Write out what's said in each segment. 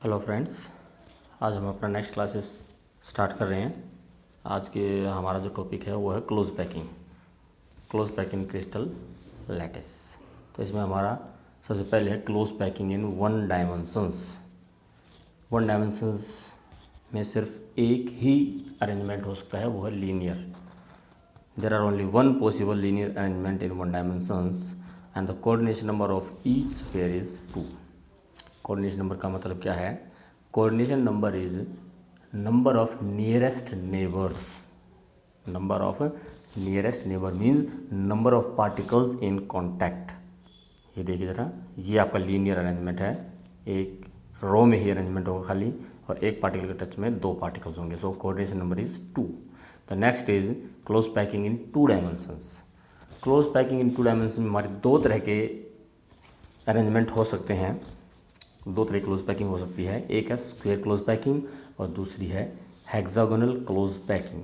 Hello friends, आज हम अपना नेक्स्ट क्लासेस स्टार्ट कर रहे हैं। आज के हमारा जो टॉपिक है वो है क्लोज पैकिंग क्रिस्टल लैटिस। तो इसमें हमारा सबसे पहले है क्लोज पैकिंग इन वन डायमेंशंस में सिर्फ एक ही अरेंजमेंट हो सकता है, वो है linear. There are only one possible linear arrangement in one dimensions and the coordination number of each sphere is 2। Coordination number का मतलब क्या है? Coordination number is number of nearest neighbours. Number of nearest neighbour means number of particles in contact. ये देखिए ज़रा, ये आपका linear arrangement है। एक रो में ही अरेंजमेंट होगा खाली, और एक पार्टिकल के टच में दो पार्टिकल्स होंगे। So coordination number is 2। The next is close packing in 2 dimensions. Close packing in 2 dimension में हमारे दो तरह के अरेंजमेंट हो सकते हैं। दो तरह की क्लोज पैकिंग हो सकती है, एक है स्क्वायर क्लोज पैकिंग और दूसरी है हेक्सागोनल क्लोज पैकिंग।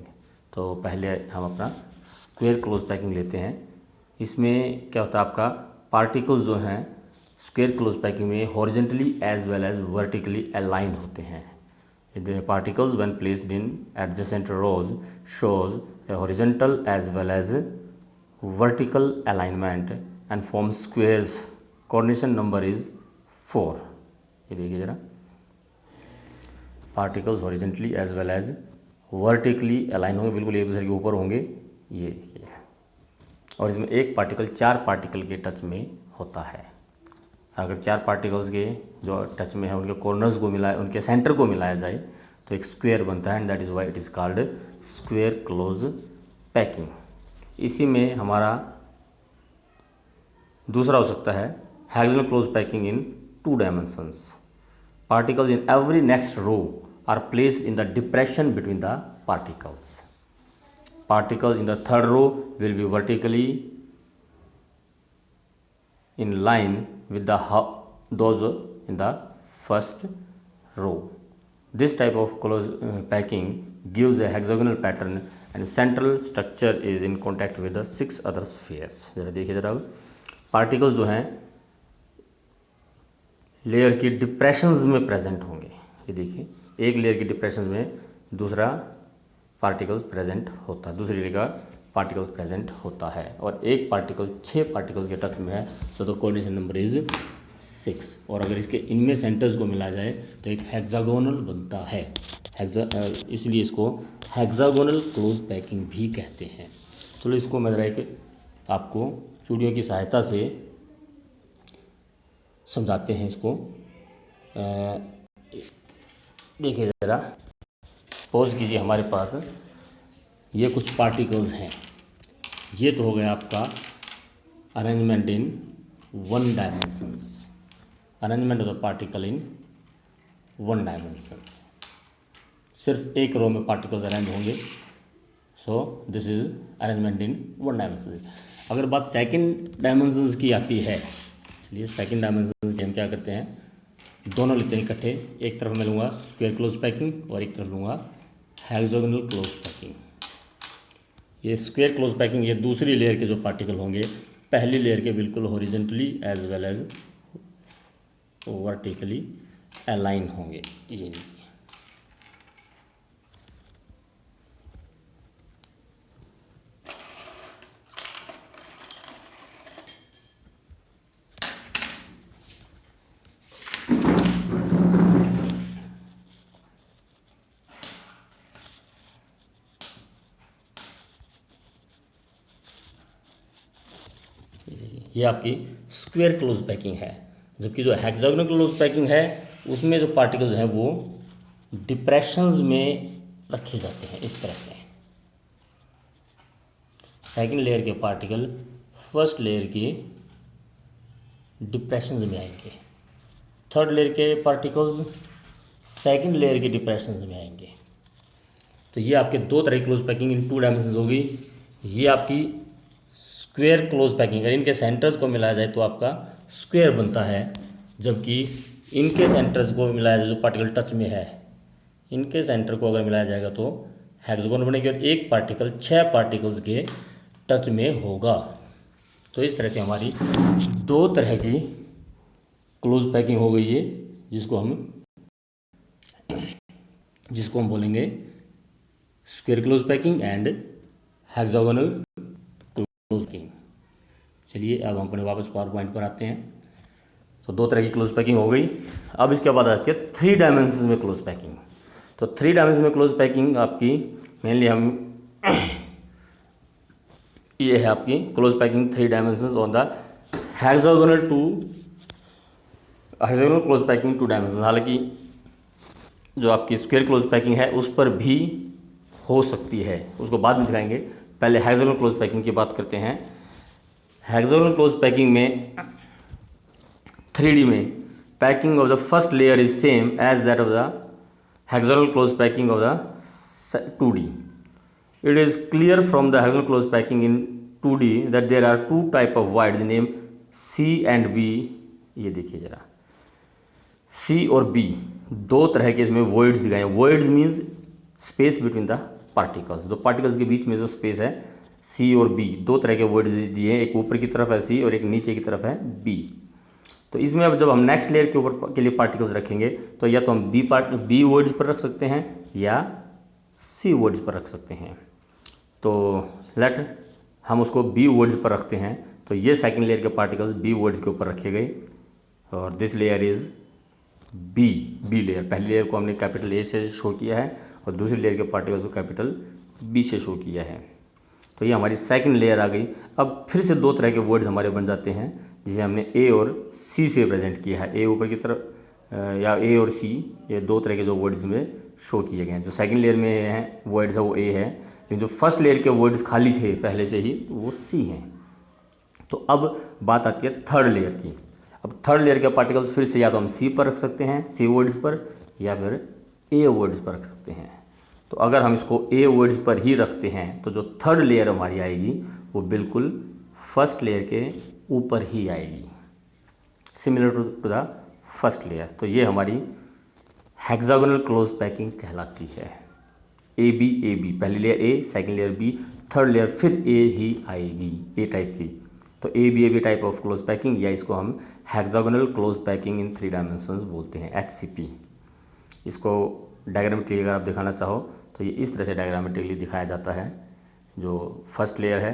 तो पहले हम अपना स्क्वायर क्लोज पैकिंग लेते हैं। इसमें क्या होता है, आपका पार्टिकल्स जो हैं स्क्वायर क्लोज पैकिंग में horizontally as well as vertically align होते हैं। The particles when placed in adjacent rows shows a horizontal as well as vertical alignment and form squares. Coordination number is 4। ये देखिए ज़रा, particles horizontally as well as vertically align होंगे, बिल्कुल एक दूसरे के ऊपर होंगे। ये देखिए, और इसमें एक पार्टिकल 4 पार्टिकल के टच में होता है। अगर 4 पार्टिकल्स के जो टच में है उनके कॉर्नर्स को मिलाए, उनके सेंटर को मिलाया जाए तो एक स्क्वायर बनता है, and that is why it is called square close packing. इसी में हमारा दूसरा हो सकता है hexagonal close packing in 2 dimensions. Particles in every next row are placed in the depression between the particles. Particles in the third row will be vertically in line with those in the first row. This type of close packing gives a hexagonal pattern and central structure is in contact with the 6 other spheres. जरा देखिए ज़रा, particles जो हैं layer की depressions में present होंगे। ये देखिए, एक लेयर की डिप्रेशन में दूसरा पार्टिकल्स प्रेजेंट होता है, दूसरी लेयर का पार्टिकल्स प्रेजेंट होता है, और एक पार्टिकल 6 पार्टिकल्स के टच में है। So the coordination number is 6। और अगर इसके इनमें सेंटर्स को मिला जाए तो एक हेक्सागोनल बनता है। इसलिए इसको हेक्सागोनल क्लोज पैकिंग भी कहते हैं। चलो इसको मैं ज़रा एक आपको चूड़ियों की सहायता से समझाते हैं इसको। देखिए ज़रा, पोज कीजिए हमारे पास ये कुछ पार्टिकल्स हैं। ये तो हो गया आपका arrangement in 1 dimensions. Arrangement of the particle in 1 dimensions. सिर्फ एक रो में पार्टिकल्स अरेंज होंगे। So this is arrangement in 1 dimension. अगर बात सेकंड डायमेंशंस की आती है, चलिए सेकंड डायमेंशन के हम क्या करते हैं, दोनों लेते हैं इकट्ठे। एक तरफ मैं लूँगा स्क्वायर क्लोज पैकिंग और एक तरफ लूँगा हेक्सागोनल क्लोज पैकिंग। ये स्क्वायर क्लोज पैकिंग, ये दूसरी लेयर के जो पार्टिकल होंगे पहली लेयर के बिल्कुल horizontally as well as vertically align होंगे। ये ये आपकी स्क्वायर क्लोज पैकिंग है। जबकि जो हेक्सागोनल क्लोज पैकिंग है उसमें जो पार्टिकल्स हैं वो डिप्रेशंस में रखे जाते हैं इस तरह से। सेकंड लेयर के पार्टिकल फर्स्ट लेयर के डिप्रेशंस में आएंगे, थर्ड लेयर के पार्टिकल्स सेकंड लेयर के डिप्रेशंस में आएंगे। तो ये आपके दो तरह की क्लोज पैकिंग इन 2 डायमेंशंस होगी। ये आपकी स्क्वायर क्लोज पैकिंग, अगर इनके सेंटर्स को मिलाया जाए तो आपका स्क्वायर बनता है, जबकि इनके सेंटर्स को मिलाया जाए जो पार्टिकल टच में है, इनके सेंटर को अगर मिलाया जाएगा तो हेक्सागोन बनेगी, और एक पार्टिकल 6 पार्टिकल्स के टच में होगा। तो इस तरह से हमारी 2 तरह की क्लोज पैकिंग हो गई है, जिसको हम जिसको हम बोलेंगे square close packing and hexagonal close packing. चलिए अब हम अपने वापस पावर पॉइंट पर आते हैं। तो दो तरह की क्लोज पैकिंग हो गई। अब इसके बाद आती है 3 डायमेंशन में क्लोज पैकिंग। तो 3 डायमेंशन में क्लोज पैकिंग आपकी मेनली हम ये है आपकी close packing 3 dimension on the hexagonal close packing 2 dimension. हालांकि जो आपकी स्क्वायर क्लोज पैकिंग है उस पर भी हो सकती है, उसको बाद में दिखाएंगे। पहले हेक्सागोनल क्लोज पैकिंग की बात करते हैं। हेक्सागोनल क्लोज पैकिंग में 3D में packing of the first layer is same as that of the hexagonal close packing of the 2D। It is clear from the hexagonal close packing in 2D that there are 2 type of voids named C and B। ये देखिए जरा, C और B दो तरह के इसमें voids दिखाए हैं। voids means space between the particles, दो particles के बीच में जो space है C और B, दो तरह के voids दिए हैं। एक ऊपर की तरफ है C और एक नीचे की तरफ है B। तो इसमें अब जब हम नेक्स्ट लेयर के ऊपर के लिए पार्टिकल्स रखेंगे तो या तो हम B voids पर रख सकते हैं या C voids पर रख सकते हैं। तो लेट हम उसको बी वर्ड्स पर रखते हैं। तो ये सेकंड लेयर के पार्टिकल्स बी वर्ड्स के ऊपर रखे गए और this layer is B layer. पहली लेयर को हमने कैपिटल ए से शो किया है और दूसरी लेयर के पार्टिकल्स को कैपिटल बी से शो किया है। तो ये हमारी सेकंड लेयर आ गई। अब फिर से दो तरह के वर्ड्स हमारे बन जाते हैं जिसे हमने ए और सी से प्रेजेंट किया है। ए ऊपर की तरफ या ए और सी, ये दो तरह के जो वर्ड्स में शो किए गए हैं। जो सेकंड लेयर में हैं वर्ड्स है वो ए है, लेकिन जो फर्स्ट लेयर के वर्ड्स खाली थे पहले से ही वो सी हैं। तो अब बात आती है थर्ड लेयर की। अब थर्ड लेयर के पार्टिकल्स फिर से या तो हम सी पर रख सकते हैं, सी वर्ड्स पर, या फिर ए वर्ड्स पर रख सकते हैं। तो अगर हम इसको ए वर्ड्स पर ही रखते हैं तो जो थर्ड लेयर हमारी आएगी वो बिल्कुल फर्स्ट लेयर के ऊपर ही आएगी, similar to the first layer. तो ये हमारी हेक्सागोनल क्लोज पैकिंग कहलाती है। ए बी पहली layer A, second layer B, third layer फिर ए ही आएगी, ए टाइप की। तो A B type of close packing, या इसको हम hexagonal close packing in 3 dimensions बोलते हैं, HCP। इसको डायग्रामेटिकली अगर आप दिखाना चाहो तो ये इस तरह से डायग्रामेटिकली दिखाया जाता है। जो फर्स्ट लेयर है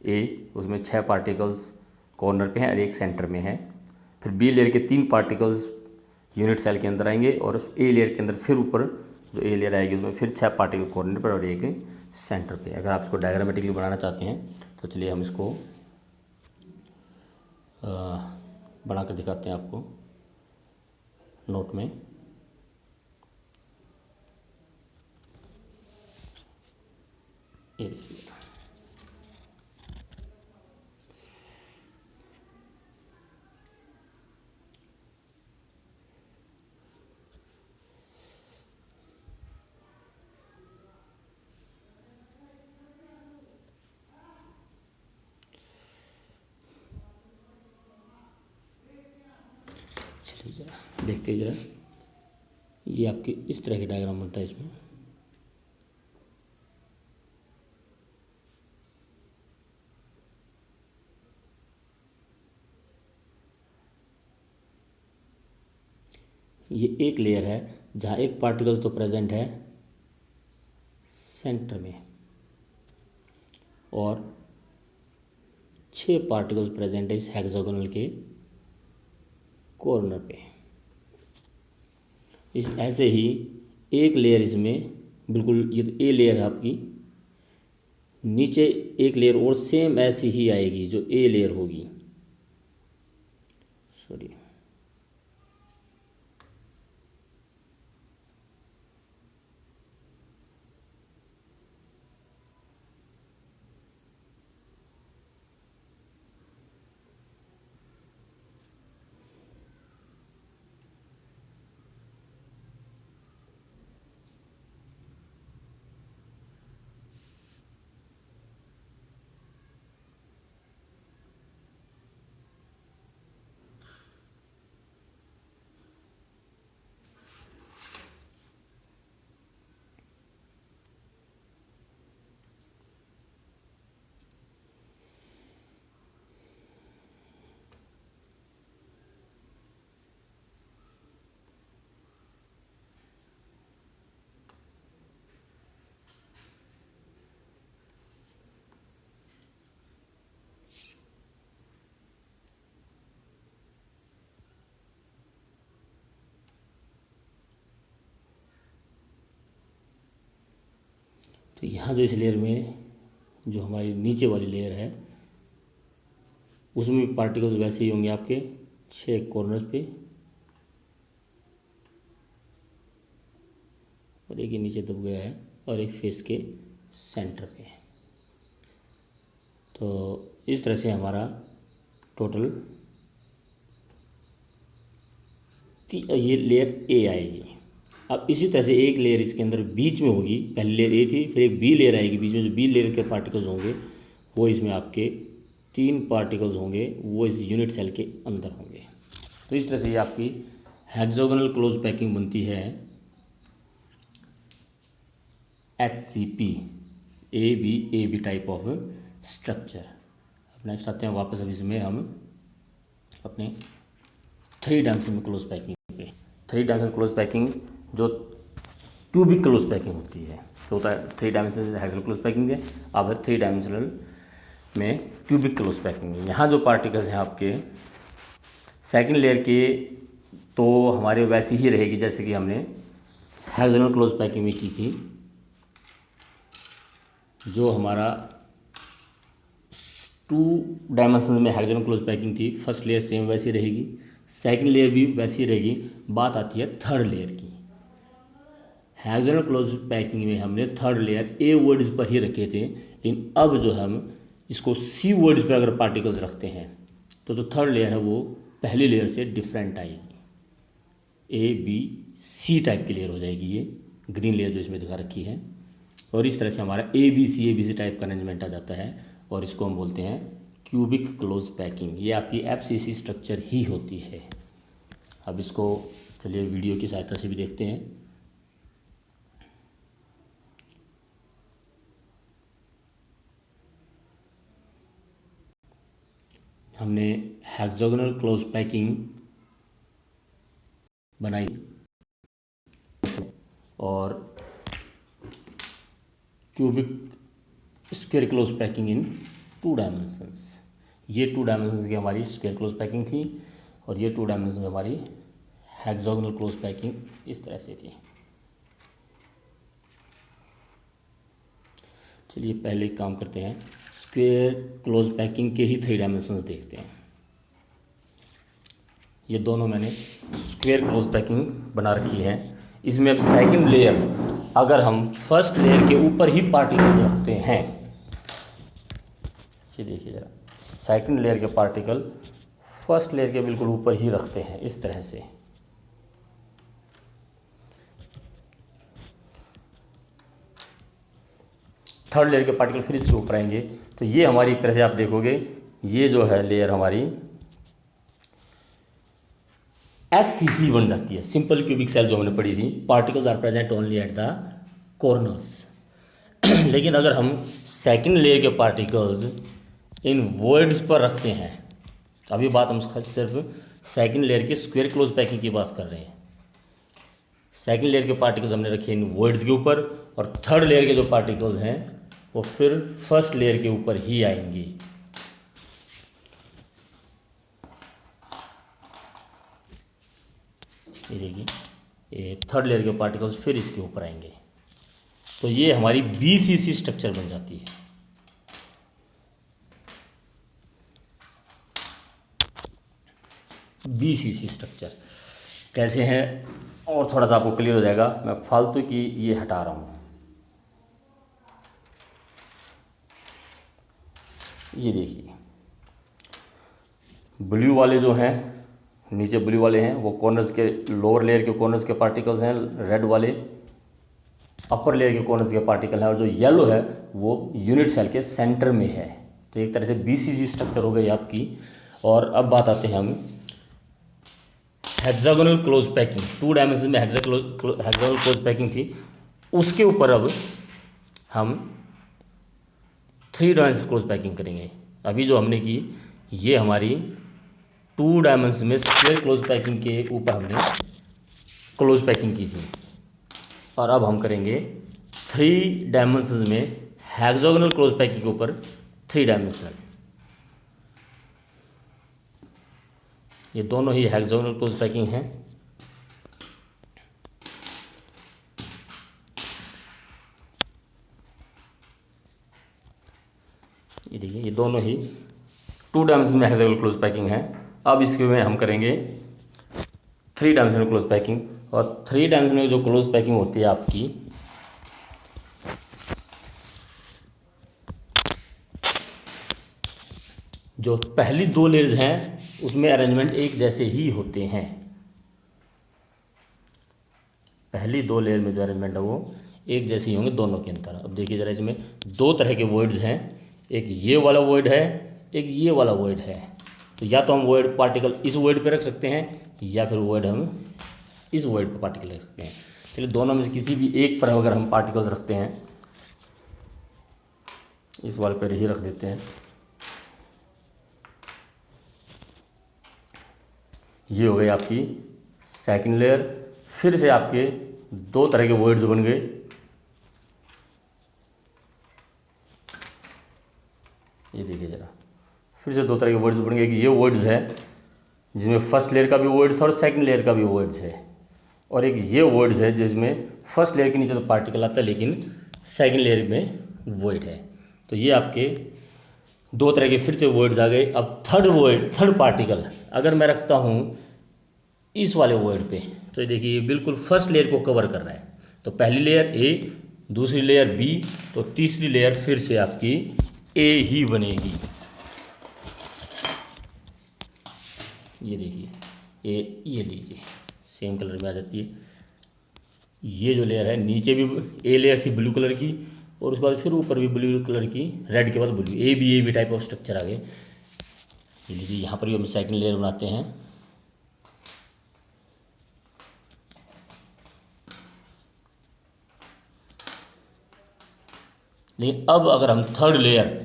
ए, उसमें 6 पार्टिकल्स कॉर्नर पे हैं और एक सेंटर में है। फिर बी लेयर के 3 पार्टिकल्स यूनिट सेल के अंदर आएंगे और ए लेयर के अंदर फिर ऊपर जो ए लेयर आएगी उसमें फिर 6 पार्टिकल कॉर्नर पर और एक सेंटर पे। अगर आप इसको डायग्रामेटिकली बनाना चाहते हैं तो चलिए हम इसको बना कर दिखाते हैं आपको नोट में। ये देखिए, चलिए जरा देखते हैं जरा। ये आपके इस तरह के डायग्राम बनता है। इसमें ये एक लेयर है जहाँ एक पार्टिकल्स तो प्रेजेंट है सेंटर में और 6 पार्टिकल्स प्रेजेंट है इस हेक्सागोनल के कॉर्नर पे। इस ऐसे ही एक लेयर इसमें बिल्कुल, ये तो ए लेयर है आपकी, नीचे एक लेयर और सेम ऐसी ही आएगी जो ए लेयर होगी। सॉरी, तो यहाँ जो इस लेयर में जो हमारी नीचे वाली लेयर है उसमें पार्टिकल्स वैसे ही होंगे आपके 6 कॉर्नर्स पे, और एक ही नीचे दब गया है और एक फेस के सेंटर पे है। तो इस तरह से हमारा टोटल ये लेयर ए आएगी। अब इसी तरह से एक लेयर इसके अंदर बीच में होगी, पहले लेयर ए थी, फिर एक बी लेयर आएगी बीच में, जो बी लेयर के पार्टिकल्स होंगे वो इसमें आपके 3 पार्टिकल्स होंगे, वो इस यूनिट सेल के अंदर होंगे। तो इस तरह से ये आपकी हेक्सागोनल क्लोज पैकिंग बनती है HCP A B type of structure. अब नेक्स्ट आते हैं वापस, अब इसमें हम अपने 3 डायमेंशन में क्लोज पैकिंग पे। 3 डायमेंशन क्लोज पैकिंग जो क्यूबिक क्लोज पैकिंग होती है, तो होता है 3 डायमेंशन हेक्सागोनल क्लोज पैकिंग है, अब 3 डायमेंशनल में क्यूबिक क्लोज पैकिंग है। यहाँ जो पार्टिकल्स हैं आपके सेकंड लेयर के, तो हमारे वैसी ही रहेगी जैसे कि हमने हेक्सागोनल क्लोज पैकिंग में की थी। जो हमारा 2 डायमेंशन में हेक्सागोनल क्लोज पैकिंग थी, फर्स्ट लेयर सेम वैसी रहेगी, सेकंड लेयर भी वैसी रहेगी। बात आती है थर्ड लेयर की। हेक्सागोनल क्लोज पैकिंग में हमने थर्ड लेयर ए वर्ड्स पर ही रखे थे, लेकिन अब जो हम इसको सी वर्ड्स पर अगर पार्टिकल्स रखते हैं तो जो थर्ड लेयर है वो पहली लेयर से डिफरेंट आएगी, ABC टाइप की लेयर हो जाएगी ये ग्रीन लेयर जो इसमें दिखा रखी है। और इस तरह से हमारा ABC टाइप का अरेंजमेंट आ जाता है, और इसको हम बोलते हैं क्यूबिक क्लोज पैकिंग। ये आपकी FCC स्ट्रक्चर ही होती है। अब इसको चलिए वीडियो की सहायता से भी देखते हैं। हमने हेक्सागोनल क्लोज पैकिंग बनाई और क्यूबिक स्क्वायर क्लोज पैकिंग इन 2 डायमेंशंस। ये 2 डायमेंशंस की हमारी स्क्वायर क्लोज पैकिंग थी, और ये 2 डायमेंशन में हमारी हेक्सागोनल क्लोज पैकिंग इस तरह से थी। चलिए पहले एक काम करते हैं, स्क्वायर क्लोज पैकिंग के ही 3 डायमेंशंस देखते हैं। ये दोनों मैंने स्क्वायर क्लोज पैकिंग बना रखी है। इसमें अब सेकंड लेयर अगर हम फर्स्ट लेयर के ऊपर ही पार्टिकल्स रखते हैं, ये देखिए जरा, सेकंड लेयर के पार्टिकल फर्स्ट लेयर के बिल्कुल ऊपर ही रखते हैं इस तरह से। थर्ड लेयर के पार्टिकल फिर इसके ऊपर आएंगे, तो ये हमारी एक तरह से आप देखोगे ये जो है लेयर हमारी SCC बन जाती है, सिंपल क्यूबिक सेल जो हमने पढ़ी थी। Particles are present only at the corners. लेकिन अगर हम सेकंड लेयर के पार्टिकल्स इन वॉइड्स पर रखते हैं, अभी बात हम सिर्फ सेकंड लेयर के स्क्वायर क्लोज पैकिंग की बात कर रहे हैं। सेकंड लेयर के पार्टिकल्स हमने रखे इन वॉइड्स के ऊपर, और थर्ड लेयर के जो पार्टिकल्स हैं वो फिर फर्स्ट लेयर के ऊपर ही आएंगी। ये देखिए, ये थर्ड लेयर के पार्टिकल्स फिर इसके ऊपर आएंगे, तो ये हमारी BCC स्ट्रक्चर बन जाती है। BCC स्ट्रक्चर कैसे हैं और थोड़ा सा आपको क्लियर हो जाएगा। मैं फालतू की ये हटा रहा हूँ। ये देखिए, ब्लू वाले जो हैं, नीचे ब्लू वाले हैं वो कॉर्नर्स के, लोअर लेयर के कॉर्नर्स के पार्टिकल्स हैं। रेड वाले अपर लेयर के कॉर्नर्स के पार्टिकल हैं, और जो येलो है वो यूनिट सेल के सेंटर में है। तो एक तरह से BCC स्ट्रक्चर हो गई आपकी। और अब बात आते हैं हम हेक्सागोनल क्लोज पैकिंग। 2 डायमेंशन में हेक्सागोनल क्लोज पैकिंग थी, उसके ऊपर अब हम 3 डायमेंशन क्लोज पैकिंग करेंगे। अभी जो हमने की ये हमारी 2 डायमेंशन में स्क्वायर क्लोज पैकिंग के ऊपर हमने क्लोज पैकिंग की थी, और अब हम करेंगे 3 डायमेंशन में हेक्सागोनल क्लोज पैकिंग के ऊपर 3 डायमेंशनल। ये दोनों ही हेक्सागोनल क्लोज पैकिंग हैं। ये देखिए ये दोनों ही 2 डायमेंशन में हेक्सागोनल क्लोज पैकिंग है। अब इसके में हम करेंगे 3 डायमेंशनल क्लोज पैकिंग। और 3 डायमेंशन में जो क्लोज पैकिंग होती है आपकी, जो पहली 2 लेयर्स हैं उसमें अरेंजमेंट एक जैसे ही होते हैं। पहली 2 लेयर में जो अरेंजमेंट है वो एक जैसे ही होंगे दोनों के अंदर। अब देखिए ज़रा, इसमें 2 तरह के वर्ड्स हैं, एक ये वाला वर्ड है, एक ये वाला वर्ड है। तो या तो हम वर्ड पार्टिकल इस वर्ड पे रख सकते हैं या फिर वर्ड हम इस वर्ड पे पार्टिकल रख सकते हैं। चलिए दोनों में से किसी भी एक पर अगर हम पार्टिकल्स रखते हैं, इस वाले पर ही रख देते हैं। ये हो गई आपकी सेकंड लेयर। फिर से आपके 2 तरह के वर्ड्स बन गए। ये देखिए ज़रा, फिर से 2 तरह के वर्ड्स बन गए कि ये वर्ड्स है जिसमें फर्स्ट लेयर का भी वर्ड्स है और सेकंड लेयर का भी वर्ड्स है, और एक ये वर्ड्स है जिसमें फर्स्ट लेयर के नीचे तो पार्टिकल आता है लेकिन सेकंड लेयर में वर्ड है। तो ये आपके 2 तरह के फिर से वर्ड्स आ गए। अब थर्ड पार्टिकल अगर मैं रखता हूँ इस वाले वर्ड पे, तो ये देखिए ये बिल्कुल फर्स्ट लेयर को कवर कर रहा है। तो पहली लेयर ए, दूसरी लेयर बी, तो तीसरी लेयर फिर से आपकी ए ही बनेगी। ये देखिए ये लीजिए सेम कलर में आ जाती है। ये जो लेयर है नीचे भी ए लेयर थी ब्लू कलर की, और उसके बाद फिर ऊपर भी ब्लू कलर की, रेड के बाद blue, A B type of structure आ गए। ये लीजिए यहाँ पर भी हम सेकंड लेयर बनाते हैं। लेकिन अब अगर हम थर्ड लेयर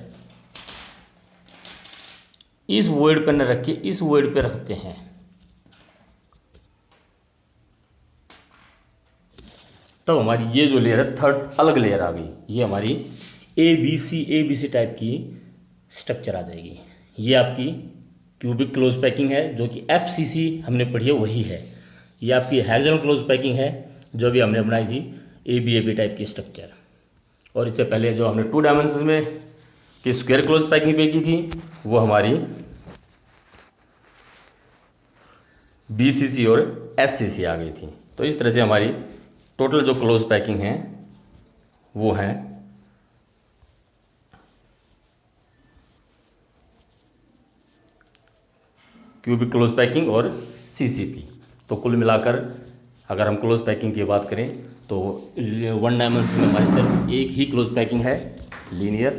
इस वर्ड पर न रख के इस वर्ड पे रखते हैं, तब हमारी ये जो लेयर है थर्ड अलग लेयर आ गई। ये हमारी ए बी सी टाइप की स्ट्रक्चर आ जाएगी। ये आपकी क्यूबिक क्लोज पैकिंग है जो कि FCC हमने पढ़ी है वही है। ये आपकी हेक्सागोनल क्लोज पैकिंग है जो भी हमने बनाई थी ए बी टाइप की स्ट्रक्चर। और इससे पहले जो हमने 2 डायमेंशन में की स्क्वायर क्लोज पैकिंग पे की थी वो हमारी BCC और SCC आ गई थी। तो इस तरह से हमारी टोटल जो क्लोज पैकिंग है वो है क्यूबिक क्लोज पैकिंग और CCP। तो कुल मिलाकर अगर हम क्लोज पैकिंग की बात करें तो 1 डायमेंशन में हमारी सिर्फ एक ही क्लोज पैकिंग है लीनियर,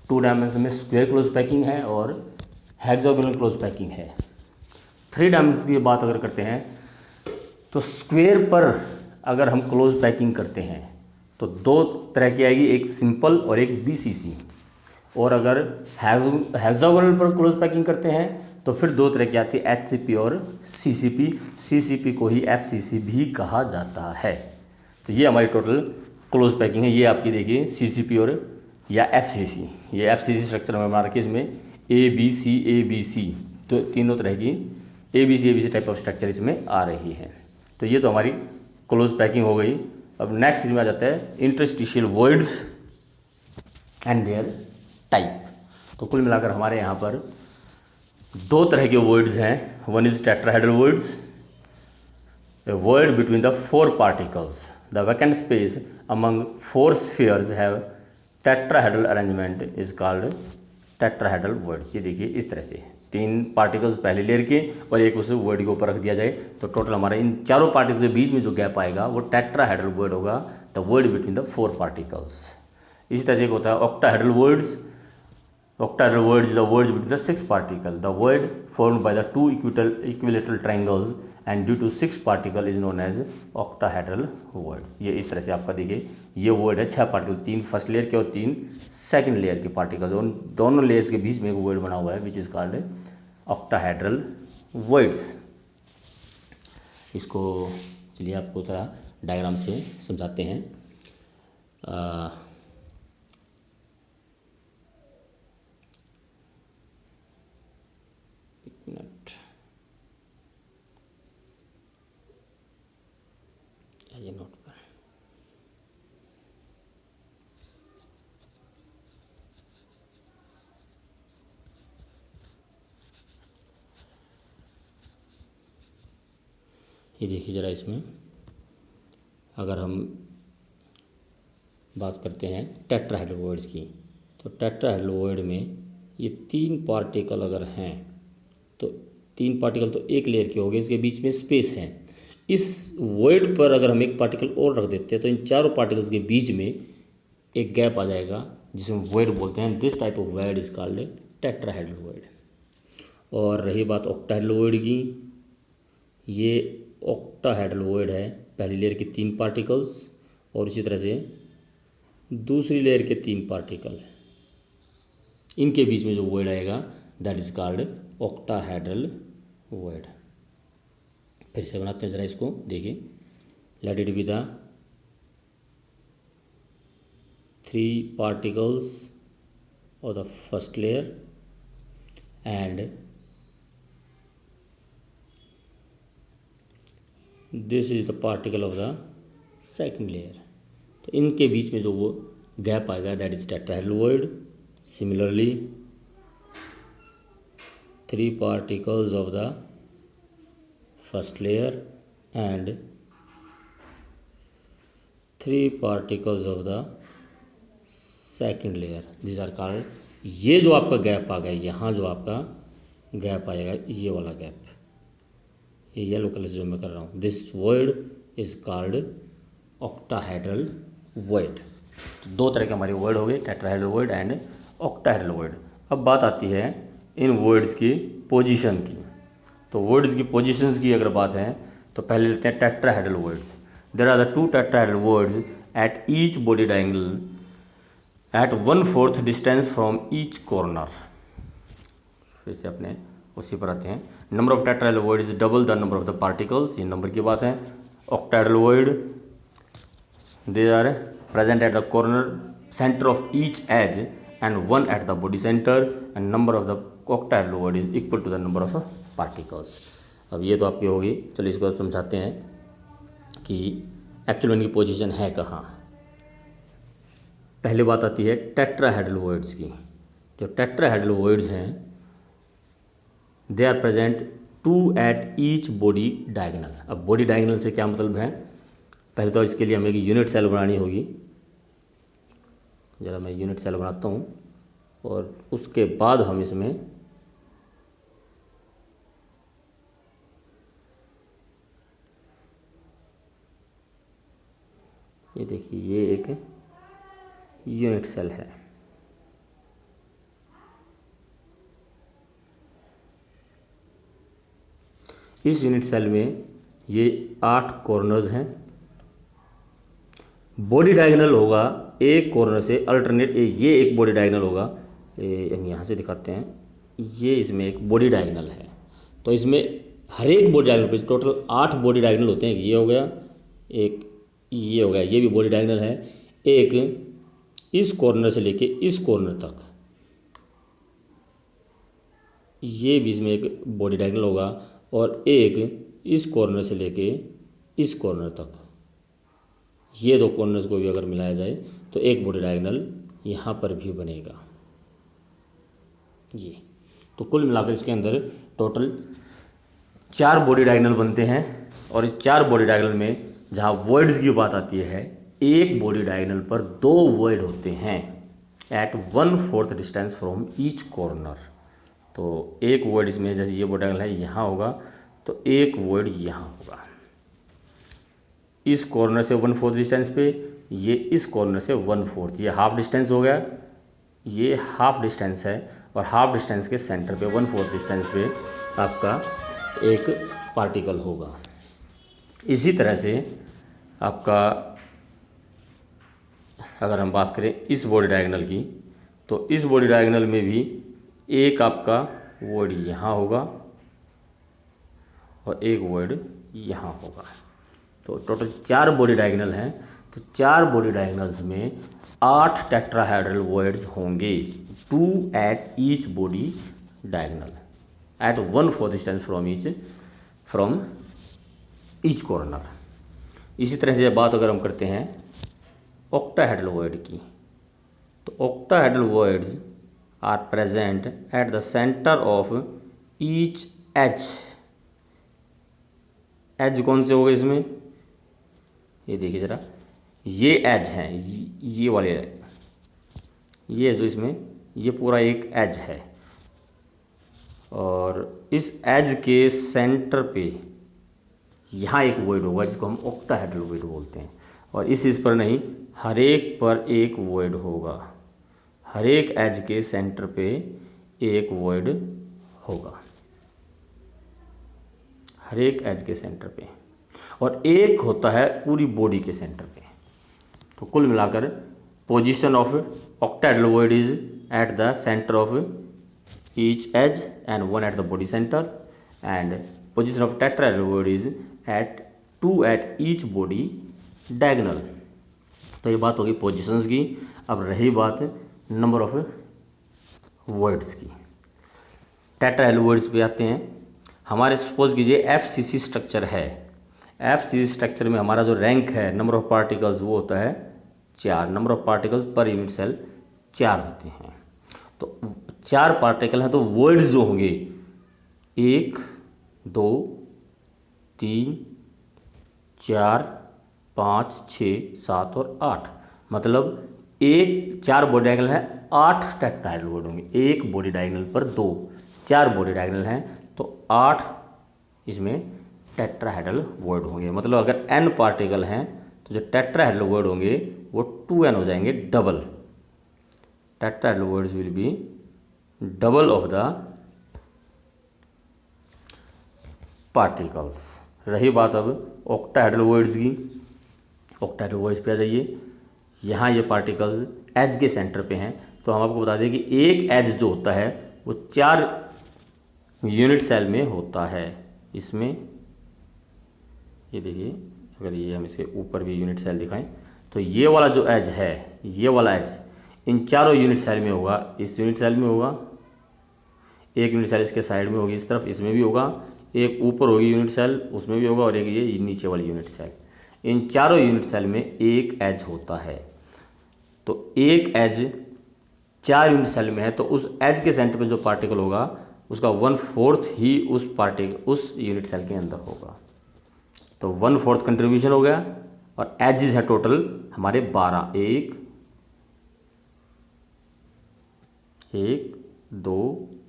2 डायमेंशन में स्क्वायर क्लोज पैकिंग है और हेक्सागोनल क्लोज पैकिंग है। 3 डायमेंशन की बात अगर करते हैं तो स्क्वायर पर अगर हम क्लोज पैकिंग करते हैं तो 2 तरह की आएगी, एक सिंपल और एक BCC। और अगर हेक्सागोनल पर क्लोज पैकिंग करते हैं तो फिर 2 तरह की आती है, HCP और CCP। CCP को ही FCC भी कहा जाता है। तो ये हमारी टोटल क्लोज पैकिंग है। ये आपकी देखिए CCP और या FCC, ये FCC स्ट्रक्चर में बना रखी है। इसमें ABC तो तीनों तरह की ABC टाइप ऑफ स्ट्रक्चर इसमें आ रही है। तो ये तो हमारी क्लोज पैकिंग हो गई। अब नेक्स्ट इसमें आ जाता है interstitial voids and their type. तो कुल मिलाकर हमारे यहाँ पर 2 तरह के वर्ड्स हैं। One is tetrahedral words, a word between the 4 particles. The vacant space among 4 spheres have tetrahedral arrangement is called tetrahedral words. ये देखिए इस तरह से 3 पार्टिकल्स पहले लेयर के और एक उस वर्ड के ऊपर रख दिया जाए तो टोटल हमारा इन चारों पार्टिकल्स के बीच में जो गैप आएगा वो टेट्राहेड्रल वर्ड होगा, the word between the 4 particles. इसी तरह से होता है octahedral words. Octahedral words is the words between the 6 particles. The word formed by the 2 equilateral triangles and due to 6 particle is known as octahedral words. ये इस तरह से आपका देखिए ये वर्ड है 6 पार्टिकल, 3 फर्स्ट लेयर के और 3 सेकंड लेयर के पार्टिकल्स, उन दोनों लेयर्स के बीच में एक वर्ड बना हुआ है which is called octahedral words। इसको चलिए आपको थोड़ा डायग्राम से समझाते हैं। मिनट, ये नोट पर ये देखिए ज़रा, इसमें अगर हम बात करते हैं टेट्राहेड्रल की, तो टेट्राहेड्रल में ये 3 पार्टिकल अगर हैं, तो 3 पार्टिकल तो एक लेयर के हो गए, इसके बीच में स्पेस है। इस वॉइड पर अगर हम एक पार्टिकल और रख देते हैं तो इन चारों पार्टिकल्स के बीच में एक गैप आ जाएगा, जिसे हम वॉइड बोलते हैं। This type of void is called tetrahedral void. और रही बात ऑक्टाहेड्रल वॉइड की, ये ऑक्टाहेड्रल वॉइड है, पहली लेयर के 3 पार्टिकल्स और इसी तरह से दूसरी लेयर के 3 पार्टिकल, इनके बीच में जो वॉइड आएगा that is called octahedral void. फिर से बनाते हैं ज़रा इसको, देखिए। Let it be the 3 particles of the first layer and this is the particle of the second layer। तो इनके बीच में जो वो गैप आएगा that is tetrahedral void. Similarly 3 particles of the first layer and 3 particles of the second layer, this are called. ये जो आपका gap आ गया, यहाँ जो आपका गैप आएगा, ये वाला गैप, ये येलो कलर से जो मैं कर रहा हूँ, this void is called octahedral void. तो 2 तरह के हमारे वॉइड हो गए, tetrahedral void and octahedral void. अब बात आती है इन वॉइड्स की पोजीशन की। तो वॉइड्स की पोजीशंस की अगर बात है तो पहले लेते हैं tetrahedral voids. There are the 2 tetrahedral voids at each body diagonal at 1/4 distance from each corner. फिर से अपने उसी पर आते हैं। Number of tetrahedral void is double the number of the particles, ये नंबर की बात है। Octahedral void they are present at the corner centre of each edge and 1 at the body centre and number of the octahedral void is equal to the number of particles. अब ये तो आपकी होगी, चलिए इसको समझाते हैं कि एक्चुअल इनकी पोजीशन है कहाँ। पहले बात आती है टेट्राहेड्रल वॉइड्स की। जो टेट्राहेड्रल वॉइड्स हैं they are present 2 at each body diagonal. अब बॉडी डायगोनल से क्या मतलब है, पहले तो इसके लिए हमें एक यूनिट सेल बनानी होगी। ज़रा मैं यूनिट सेल बनाता हूँ और उसके बाद हम इसमें ये देखिए, ये एक यूनिट सेल है। इस यूनिट सेल में ये 8 कॉर्नर्स हैं। बॉडी डायगोनल होगा एक कॉर्नर से अल्टरनेट, ये एक बॉडी डायगोनल होगा, हम यहाँ से दिखाते हैं, ये इसमें एक बॉडी डायगोनल है। तो इसमें हर एक बॉडी डायगोनल पे टोटल 8 बॉडी डायगोनल होते हैं। ये हो गया, एक ये हो गया, ये भी बॉडी डायगोनल है। एक इस कॉर्नर से लेके इस कॉर्नर तक, ये बीच में एक बॉडी डायगोनल होगा, और एक इस कॉर्नर से लेके इस कॉर्नर तक, ये 2 कॉर्नर्स को भी अगर मिलाया जाए तो एक बॉडी डायगोनल यहाँ पर भी बनेगा। ये तो कुल मिलाकर इसके अंदर टोटल 4 बॉडी डायगोनल बनते हैं। और इस 4 बॉडी डायगोनल में जहाँ वॉइड्स की बात आती है, एक बॉडी डायगोनल पर 2 वॉइड होते हैं at 1/4 distance from each corner. तो एक वॉइड इसमें, जैसे ये बॉडी डायगोनल है यहाँ होगा, तो एक वॉइड यहाँ होगा इस कॉर्नर से 1/4 डिस्टेंस पे, ये इस कॉर्नर से 1/4, ये हाफ डिस्टेंस हो गया, ये हाफ डिस्टेंस है, और हाफ डिस्टेंस के सेंटर पे 1/4 डिस्टेंस पे आपका एक पार्टिकल होगा। इसी तरह से आपका अगर हम बात करें इस बॉडी डायगोनल की, तो इस बॉडी डायगोनल में भी एक आपका वॉइड यहाँ होगा और एक वॉइड यहाँ होगा। तो टोटल 4 बॉडी डायगोनल हैं। तो 4 बॉडी डायगोनल्स में 8 टेट्राहेड्रल वॉइड्स होंगे, 2 at each body diagonal at 1/4 distance from each corner. इसी तरह से बात अगर हम करते हैं ऑक्टाहेड्रल वॉइड की, तो octahedral voids are present at the centre of each edge edge कौन से हो गए इसमें, ये देखिए ज़रा, ये एज हैं, ये वाले, ये जो इसमें ये पूरा एक एज है, और इस एज के सेंटर पे यहाँ एक वॉइड होगा जिसको हम ऑक्टाहेड्रल वॉइड बोलते हैं, और इस पर नहीं, हर एक पर एक वॉइड होगा, हर एक एज के सेंटर पे एक वॉइड होगा, हर एक एज के सेंटर पे, और एक होता है पूरी बॉडी के सेंटर पे। तो कुल मिलाकर position of octahedral void is eight the centre of each edge and one at the body center, and position of tetrahedral word is at 2 at each body diagonal। तो ये बात होगी पोजीशंस की। अब रही बात नंबर ऑफ वर्ड्स की, tetrahedral words पे आते हैं। हमारे सपोज कीजिए एफसीसी स्ट्रक्चर है, एफसीसी स्ट्रक्चर में हमारा जो रैंक है नंबर ऑफ पार्टिकल्स वो होता है 4, number of particles per unit cell 4 होते हैं। तो 4 पार्टिकल हैं, तो वर्ड्स जो होंगे 1 2 3 4 5 6 7 और 8, मतलब 4 बॉडी डायगोनल है, 8 टेट्राहेड्रल वर्ड होंगे। एक बॉडी डायगोनल पर 2, 4 बॉडी डायगोनल हैं तो 8 इसमें टेट्राहेड्रल वर्ड होंगे। मतलब अगर n पार्टिकल हैं तो जो टेट्राहेड्रल वर्ड होंगे वो 2n हो जाएंगे, double. Tetrahedral words will be double of the particles. रही बात अब ऑक्टाहेड्रल वर्ड्स की, ऑक्टाहेड्रल वर्ड्स पे आ जाइए। यहाँ ये पार्टिकल्स एज के सेंटर पे हैं, तो हम आपको बता दें कि एक एज जो होता है वो 4 यूनिट सेल में होता है। इसमें ये देखिए, अगर ये हम इसके ऊपर भी यूनिट सेल दिखाएं तो ये वाला जो एज है, ये वाला एज इन चारों यूनिट सेल में होगा। इस यूनिट सेल में होगा, एक यूनिट सेल इसके साइड में होगी, इस तरफ इसमें भी होगा, एक ऊपर होगी यूनिट सेल उसमें भी होगा, और एक ये नीचे वाली यूनिट सेल। इन चारों यूनिट सेल में एक एज होता है। तो एक एज 4 यूनिट सेल में है, तो उस एज के सेंटर पे जो पार्टिकल होगा उसका 1/4 ही उस यूनिट सेल के अंदर होगा। तो 1/4 कंट्रीब्यूशन हो गया, और एजेस है टोटल हमारे 12, 1 2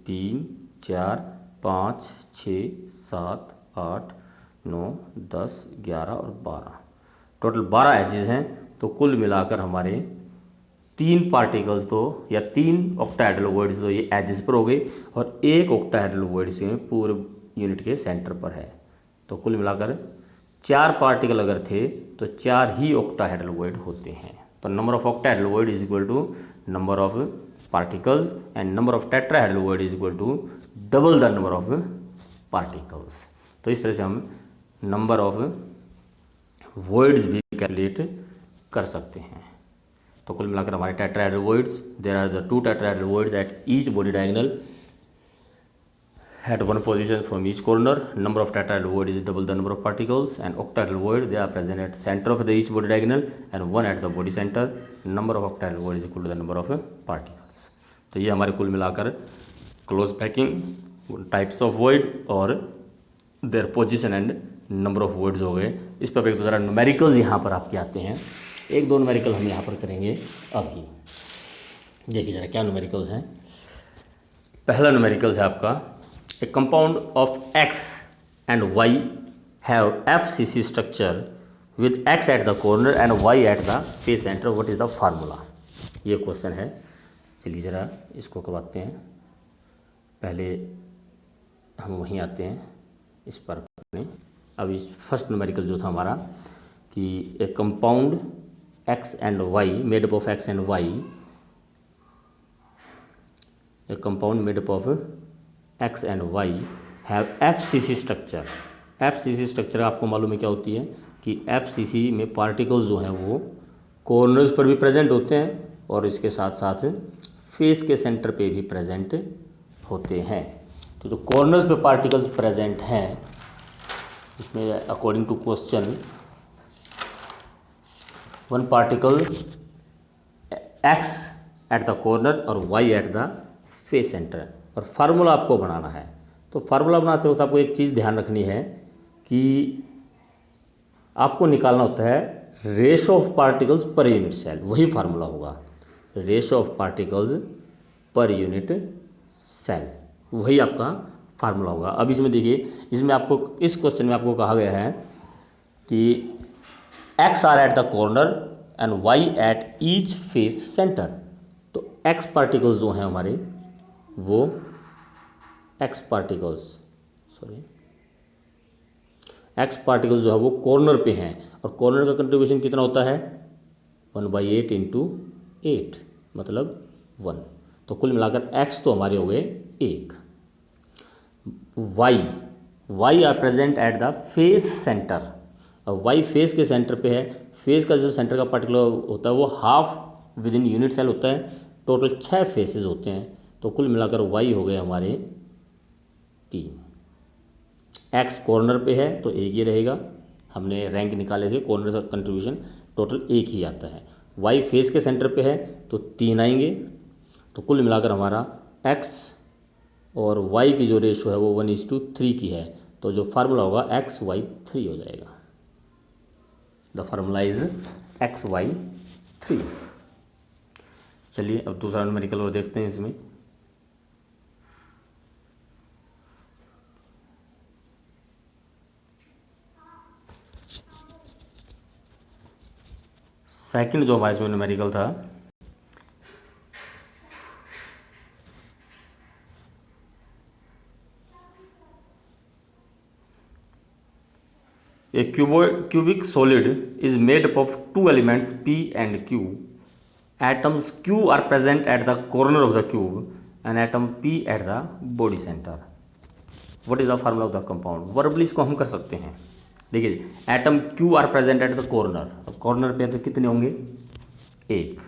3 4 5 6 7 8 9 10 11 और 12, टोटल 12 एजेस हैं। तो कुल मिलाकर हमारे 3 पार्टिकल्स तो या 3 ऑक्टाहेड्रल वर्ड्स तो ये एजेस पर हो गए, और एक ऑक्टाहेड्रल वर्ड्स में पूरे यूनिट के सेंटर पर है। तो कुल मिलाकर 4 पार्टिकल अगर थे तो 4 ही ऑक्टाहेड्रल वर्ड होते हैं। तो number of octahedral word is equal to number of particles, and number of tetrahedral word is equal to double the number of particles. तो इस तरह से हम नंबर ऑफ वर्ड्स भी कैलकुलेट कर सकते हैं। तो कुल मिलाकर हमारे tetrahedral words, there are the 2 tetrahedral words at each body diagonal at one position from each corner. Number of tetrahedral word is double the number of particles, and octahedral word they are present at center of the each body diagonal and one at the body center. Number of octahedral word is equal to the number of particles. तो ये हमारे कुल मिलाकर close packing, types of word और their position and number of words हो गए। इस पर एक ज़रा न्यूमेरिकल्स यहाँ पर आपके आते हैं। 1-2 न्यूमेरिकल हम यहाँ पर करेंगे अभी। देखिए ज़रा क्या न्यूमेरिकल्स हैं। पहला न्यूमेरिकल्स है आपका, a compound of x and y have FCC structure with x at the corner and y at the face center. What is the formula? ये क्वेश्चन है। चलिए ज़रा इसको करवाते हैं। पहले हम वहीं आते हैं इस पर में। अब इस फर्स्ट न्यूमेरिकल जो था हमारा कि ए compound x and y made up of x and y, a compound made up of x and y have FCC structure. FCC structure आपको मालूम है क्या होती है कि FCC में पार्टिकल्स जो हैं वो कॉर्नर्स पर भी प्रेजेंट होते हैं और इसके साथ साथ फेस के सेंटर पे भी प्रेजेंट होते हैं। तो जो कॉर्नर्स पे पार्टिकल्स प्रेजेंट हैं इसमें according to question, one particle x at the corner और y at the face centre, और फार्मूला आपको बनाना है। तो फार्मूला बनाते वक्त आपको एक चीज़ ध्यान रखनी है कि आपको निकालना होता है ratio of particles per unit cell, वही फार्मूला होगा, ratio of particles per unit cell, वही आपका फार्मूला होगा। अब इसमें देखिए, इसमें आपको इस क्वेश्चन में आपको कहा गया है कि x are at the corner and y at each face centre. तो x पार्टिकल्स जो हैं हमारे, वो x पार्टिकल्स जो है वो कॉर्नर पे हैं, और कॉर्नर का कंट्रीब्यूशन कितना होता है 1/8 इंटू 8 मतलब 1। तो कुल मिलाकर x तो हमारे हो गए 1। y are present at the face centre. अब y फेस के सेंटर पे है, फेस का जो सेंटर का पार्टिकुलर होता है वो half within unit cell होता है, टोटल 6 फेसेस होते हैं। तो कुल मिलाकर y हो गए हमारे 3। x कॉर्नर पे है तो एक ही रहेगा, हमने रैंक निकाले थे, कॉर्नर का कंट्रीब्यूशन टोटल एक ही आता है। y फेस के सेंटर पे है तो 3 आएंगे। तो कुल मिलाकर हमारा x और y की जो रेशो है वो 1:3 की है। तो जो फार्मूला होगा XY3 हो जाएगा। The formula is XY3। चलिए अब दूसरा न्यूमेरिकल और देखते हैं। इसमें सेकंड जो हमारे इसमें न्यूमेरिकल था, A cubic solid is made up of two elements P and Q. Atoms Q are present at the corner of the cube and atom P at the body center. What is the formula of the compound? Verbally इसको हम कर सकते हैं। देखिए, atom Q are present at the corner, अब corner पे तो कितने होंगे 1।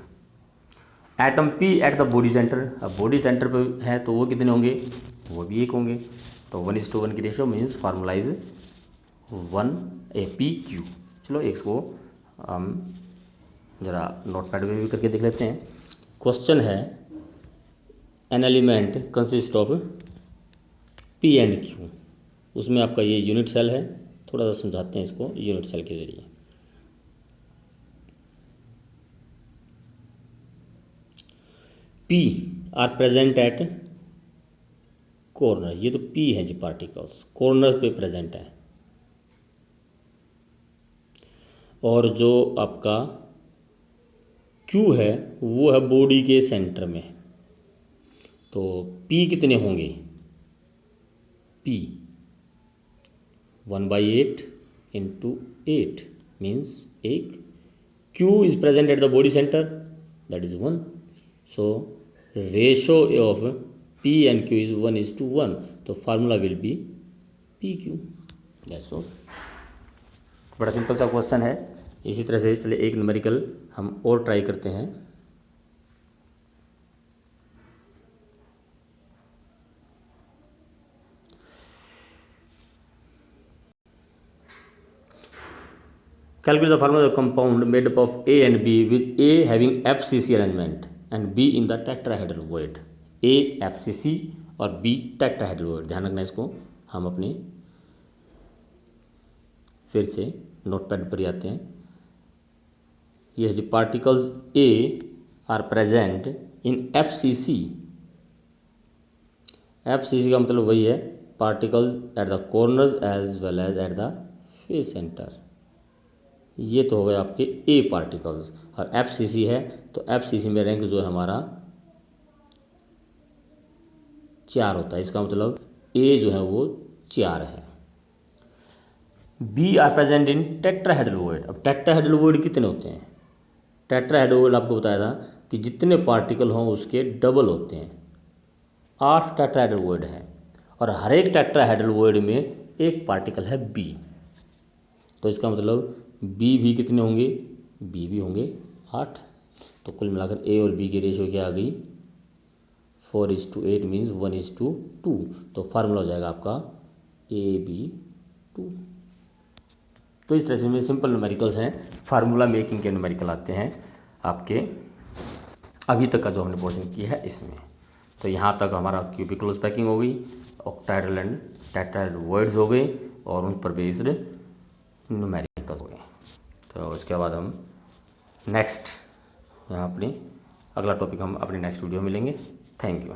Atom P at the body centre, अब बॉडी सेंटर पे है तो वो कितने होंगे, वो भी 1 होंगे। तो 1:1 की ratio means formula is 1:PQ। चलो इसको हम ज़रा नोटपैड में भी करके देख लेते हैं। क्वेश्चन है an element consist of P and Q, उसमें आपका ये यूनिट सेल है। थोड़ा सा समझाते हैं इसको यूनिट सेल के ज़रिए। P are present at corner, ये तो P है जी, पार्टिकल्स कॉर्नर पे प्रेजेंट है। और जो आपका Q है वो है बॉडी के सेंटर में। तो P कितने होंगे, P 1/8 into 8 means 1। Q is present at the body centre, that is 1। So ratio of P and Q is 1:1। तो formula will be PQ। That's all. बड़ा सिंपल सा क्वेश्चन है। इसी तरह से चलिए एक न्यूमेरिकल हम और ट्राई करते हैं। Calculate the formula of the compound made up of A and B with A having FCC arrangement and B in the tetrahedral void। A FCC और B tetrahedral void, ध्यान रखना इसको। हम अपने फिर से नोटपैड पर आते हैं। ये जी particles A are present in FCC। FCC का मतलब वही है particles at the corners as well as at the face centre. ये तो हो गए आपके A पार्टिकल्स, और FCC है तो FCC में रैंक जो है हमारा 4 होता है। इसका मतलब A जो है वो 4 है। B are present in tetrahedral void. अब टेट्राहेड्रल वॉइड कितने होते हैं, टेट्राहेड्रल वॉइड आपको बताया था कि जितने पार्टिकल हों उसके डबल होते हैं। 8 टेट्राहेड्रल वॉइड है और हर एक टेट्राहेड्रल वॉइड में एक पार्टिकल है B। तो इसका मतलब B भी कितने होंगे, B भी होंगे 8। तो कुल मिलाकर A और B की रेशियो क्या आ गई 4:8 मीन्स 1:2। तो फार्मूला हो जाएगा आपका AB2। तो इस तरह से में सिंपल न्यूमेरिकल्स हैं, फार्मूला मेकिंग के न्यूमेरिकल आते हैं आपके अभी तक का जो हमने पोर्शन किया है इसमें। तो यहाँ तक हमारा क्यूबिक क्लोज पैकिंग हो गई, ऑक्टाहेड्रल एंड टेट्राहेड्रल वॉइड्स हो गए और उन पर बेस्ड न्यूमेरिकल हो गए। तो उसके बाद हम नेक्स्ट यहाँ अपनी अगला टॉपिक हम अपनी नेक्स्ट वीडियो मिलेंगे। Thank you.